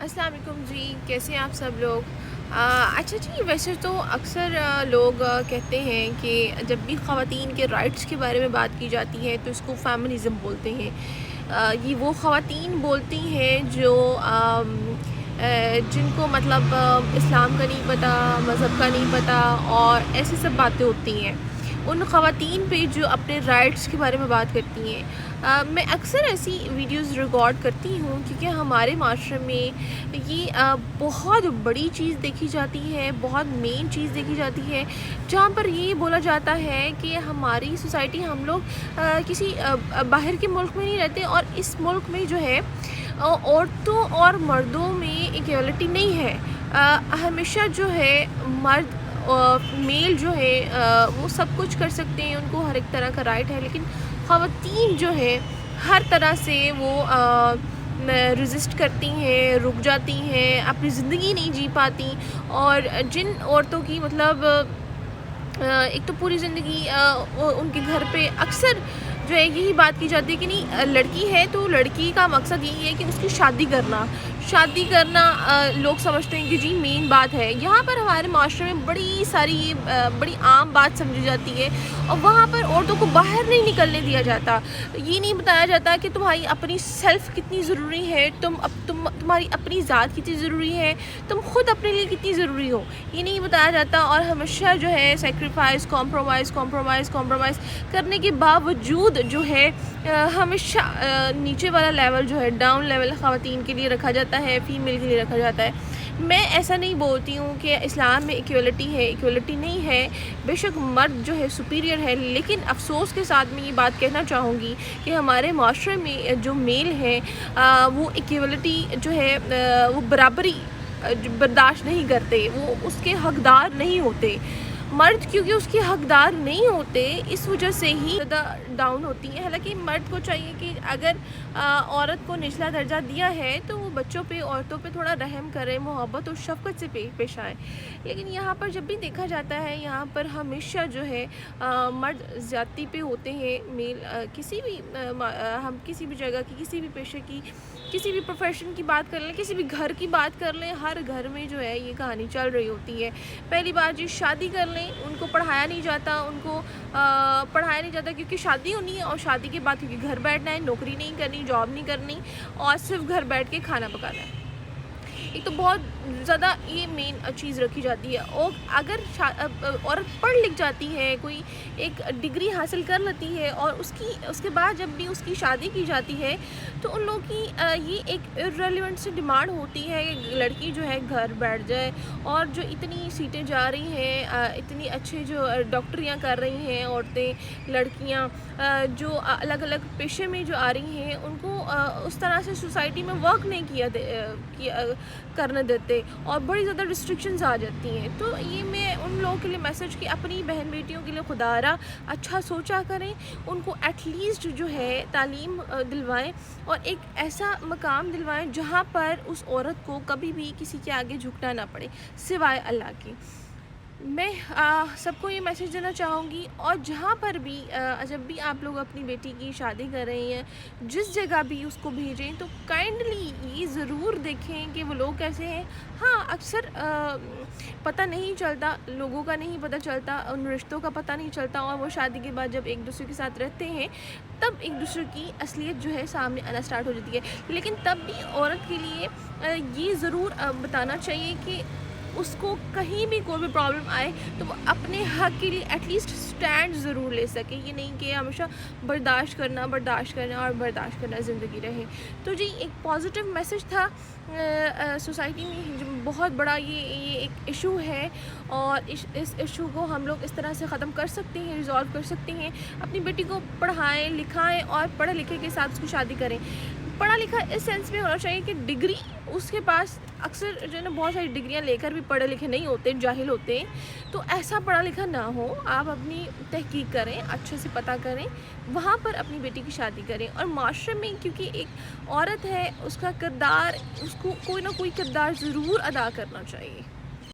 السلام علیکم جی، کیسے ہیں آپ سب لوگ؟ اچھا جی، ویسے تو اکثر لوگ کہتے ہیں کہ جب بھی خواتین کے رائٹس کے بارے میں بات کی جاتی ہے تو اس کو فیمنزم بولتے ہیں۔ یہ وہ خواتین بولتی ہیں جو جن کو مطلب اسلام کا نہیں پتہ، مذہب کا نہیں پتہ اور ایسی سب باتیں ہوتی ہیں ان خواتین پہ جو اپنے رائٹس کے بارے میں بات کرتی ہیں۔ میں اکثر ایسی ویڈیوز ریکارڈ کرتی ہوں کیونکہ ہمارے معاشرے میں یہ بہت بڑی چیز دیکھی جاتی ہے، بہت مین چیز دیکھی جاتی ہے، جہاں پر یہ بولا جاتا ہے کہ ہماری سوسائٹی، ہم لوگ کسی باہر کے ملک میں نہیں رہتے اور اس ملک میں جو ہے عورتوں اور مردوں میں ایکویلٹی نہیں ہے۔ ہمیشہ جو ہے مرد میل جو ہے وہ سب کچھ کر سکتے ہیں، ان کو ہر ایک طرح کا رائٹ ہے، لیکن خواتین جو ہے ہر طرح سے وہ ریزسٹ کرتی ہیں، رک جاتی ہیں، اپنی زندگی نہیں جی پاتی۔ اور جن عورتوں کی مطلب ایک تو پوری زندگی ان کے گھر پہ اکثر جو ہے یہی بات کی جاتی ہے کہ نہیں، لڑکی ہے تو لڑکی کا مقصد یہی ہے کہ اس کی شادی کرنا لوگ سمجھتے ہیں کہ جی مین بات ہے۔ یہاں پر ہمارے معاشرے میں بڑی ساری یہ بڑی عام بات سمجھی جاتی ہے اور وہاں پر عورتوں کو باہر نہیں نکلنے دیا جاتا۔ یہ نہیں بتایا جاتا کہ تمہاری اپنی سیلف کتنی ضروری ہے، تمہاری اپنی ذات کتنی ضروری ہے، تم خود اپنے لیے کتنی ضروری ہو، یہ نہیں بتایا جاتا۔ اور ہمیشہ جو ہے سیکریفائز، کمپرومائز کرنے کے باوجود جو ہے ہمیشہ نیچے والا لیول جو ہے، ڈاؤن لیول خواتین کے لیے رکھا جاتا ہے، فیمیل کے لیے رکھا جاتا ہے۔ میں ایسا نہیں بولتی ہوں کہ اسلام میں ایکویلٹی ہے، ایکویلٹی نہیں ہے، بے شک مرد جو ہے سپیریئر ہے، لیکن افسوس کے ساتھ میں یہ بات کہنا چاہوں گی کہ ہمارے معاشرے میں جو میل ہے وہ ایکویلٹی جو ہے وہ برابری برداشت نہیں کرتے، وہ اس کے حقدار نہیں ہوتے۔ مرد کیونکہ اس کے حقدار نہیں ہوتے، اس وجہ سے ہی زیادہ ڈاؤن ہوتی ہیں۔ حالانکہ مرد کو چاہیے کہ اگر عورت کو نچلا درجہ دیا ہے تو وہ بچوں پہ، عورتوں پہ تھوڑا رحم کرے، محبت اور شفقت سے پیش آئے۔ لیکن یہاں پر جب بھی دیکھا جاتا ہے، یہاں پر ہمیشہ جو ہے مرد زیادتی پہ ہوتے ہیں۔ میل کسی بھی ہم کسی بھی جگہ کی، کسی بھی پیشے کی، کسی بھی پروفیشن کی بات کر لیں، کسی بھی گھر کی بات کر لیں، ہر گھر میں جو ہے یہ کہانی چل رہی ہوتی ہے۔ پہلی بار جی شادی کر لیں، ان کو پڑھایا نہیں جاتا، کیونکہ شادی ہونی ہے، اور شادی کے بعد کیونکہ گھر بیٹھنا ہے، نوکری نہیں کرنی، جاب نہیں کرنی، اور صرف گھر بیٹھ کے کھانا پکانا ہے۔ ایک تو بہت زیادہ یہ مین چیز رکھی جاتی ہے۔ اور اگر عورت پڑھ لکھ جاتی ہے، کوئی ایک ڈگری حاصل کر لیتی ہے اور اس کے بعد جب بھی اس کی شادی کی جاتی ہے تو ان لوگوں کی یہ ایک ارریلیونٹ سی ڈیمانڈ ہوتی ہے کہ لڑکی جو ہے گھر بیٹھ جائے، اور جو اتنی سیٹیں جا رہی ہیں، اتنی اچھے جو ڈاکٹریاں کر رہی ہیں عورتیں، لڑکیاں جو الگ الگ پیشے میں جو آ رہی ہیں، ان کو اس طرح سے سوسائٹی میں ورک نہیں کرنے دیتے اور بڑی زیادہ ریسٹرکشنز آ جاتی ہیں۔ تو یہ میں ان لوگوں کے لیے میسج کہ اپنی بہن بیٹیوں کے لیے خدا را اچھا سوچا کریں، ان کو ایٹ لیسٹ جو ہے تعلیم دلوائیں اور ایک ایسا مقام دلوائیں جہاں پر اس عورت کو کبھی بھی کسی کے آگے جھکنا نہ پڑے سوائے اللہ کے۔ میں سب کو یہ میسج دینا چاہوں گی، اور جہاں پر بھی جب بھی آپ لوگ اپنی بیٹی کی شادی کر رہے ہیں، جس جگہ بھی اس کو بھیجیں تو کائنڈلی یہ ضرور دیکھیں کہ وہ لوگ کیسے ہیں۔ ہاں اکثر پتہ نہیں چلتا، لوگوں کا نہیں پتہ چلتا، ان رشتوں کا پتہ نہیں چلتا، اور وہ شادی کے بعد جب ایک دوسرے کے ساتھ رہتے ہیں تب ایک دوسرے کی اصلیت جو ہے سامنے آنا سٹارٹ ہو جاتی ہے۔ لیکن تب بھی عورت کے لیے یہ ضرور بتانا چاہیے کہ اس کو کہیں بھی کوئی بھی پرابلم آئے تو وہ اپنے حق کے لیے ایٹ لیسٹ سٹینڈ ضرور لے سکے۔ یہ نہیں کہ ہمیشہ برداشت کرنا زندگی رہے۔ تو جی ایک پازیٹیو میسج تھا سوسائٹی میں، جو بہت بڑا یہ ایک ایشو ہے، اور اس ایشو کو ہم لوگ اس طرح سے ختم کر سکتے ہیں، ریزالو کر سکتے ہیں۔ اپنی بیٹی کو پڑھائیں لکھائیں اور پڑھے لکھے کے ساتھ اس کی شادی کریں۔ پڑھا لکھا اس سینس میں ہونا چاہیے کہ ڈگری اس کے پاس، اکثر جو ہے نا بہت ساری ڈگریاں لے کر بھی پڑھے لکھے نہیں ہوتے، جاہل ہوتے ہیں، تو ایسا پڑھا لکھا نہ ہو۔ آپ اپنی تحقیق کریں، اچھے سے پتہ کریں، وہاں پر اپنی بیٹی کی شادی کریں۔ اور معاشرے میں کیونکہ ایک عورت ہے، اس کا کردار، اس کو کوئی نہ کوئی کردار ضرور ادا کرنا چاہیے۔